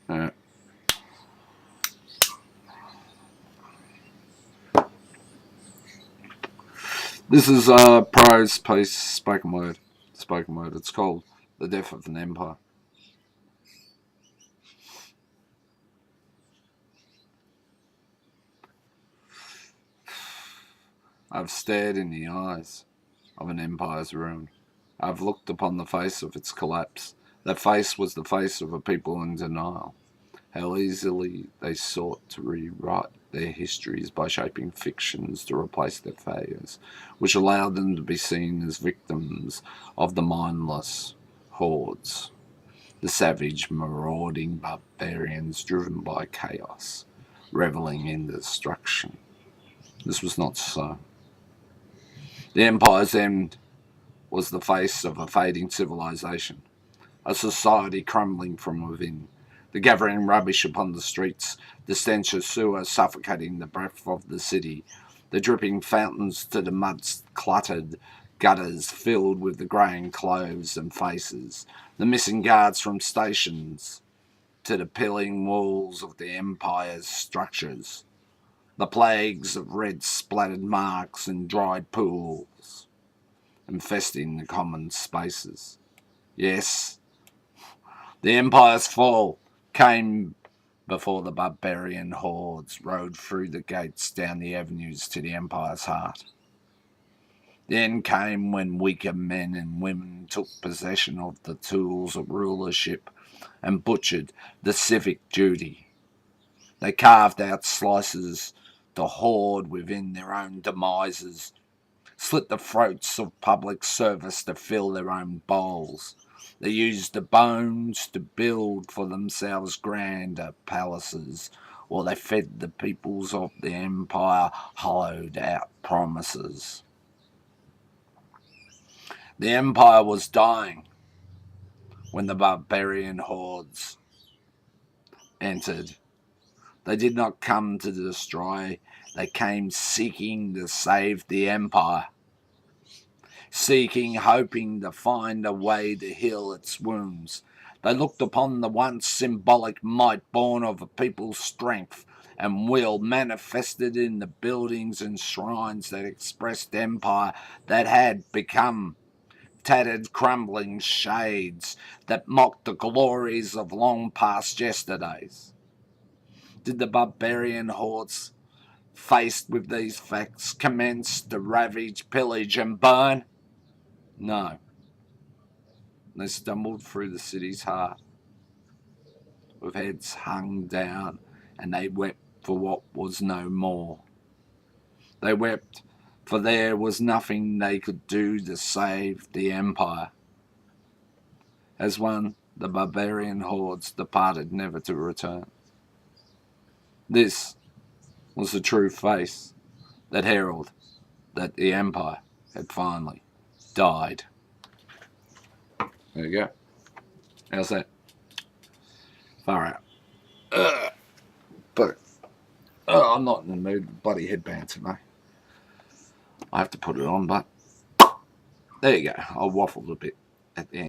Uh, this is prose piece, spoken word. Spoken word. It's called The Death of an Empire. I've stared in the eyes of an empire's ruin. I've looked upon the face of its collapse. That face was the face of a people in denial. How easily they sought to rewrite their histories by shaping fictions to replace their failures, which allowed them to be seen as victims of the mindless hordes, the savage, marauding barbarians driven by chaos, revelling in destruction. This was not so. The Empire's end was the face of a fading civilization, a society crumbling from within, the gathering rubbish upon the streets, the stench of sewer suffocating the breath of the city, the dripping fountains to the mud-cluttered gutters filled with the greying clothes and faces, the missing guards from stations to the pilling walls of the Empire's structures, the plagues of red splattered marks and dried pools, infesting the common spaces. Yes, the Empire's fall came before the barbarian hordes rode through the gates down the avenues to the Empire's heart. The end came when weaker men and women took possession of the tools of rulership and butchered the civic duty. They carved out slices to hoard within their own demises, slit the throats of public service to fill their own bowls. They used the bones to build for themselves grander palaces, or they fed the peoples of the empire hollowed out promises. The empire was dying when the barbarian hordes entered. They did not come to destroy, they came seeking to save the empire. Seeking, hoping to find a way to heal its wounds. They looked upon the once symbolic might born of a people's strength and will manifested in the buildings and shrines that expressed empire that had become tattered, crumbling shades that mocked the glories of long past yesterdays. Did the barbarian hordes, faced with these facts, commence to ravage, pillage, and burn? No. They stumbled through the city's heart, with heads hung down, and they wept for what was no more. They wept, for there was nothing they could do to save the empire. As one, the barbarian hordes departed never to return. This was the true face that heralded that the empire had finally died. There you go. How's that? Far out. But I'm not in the mood for bloody headband today. I have to put it on, but there you go. I waffled a bit at the end.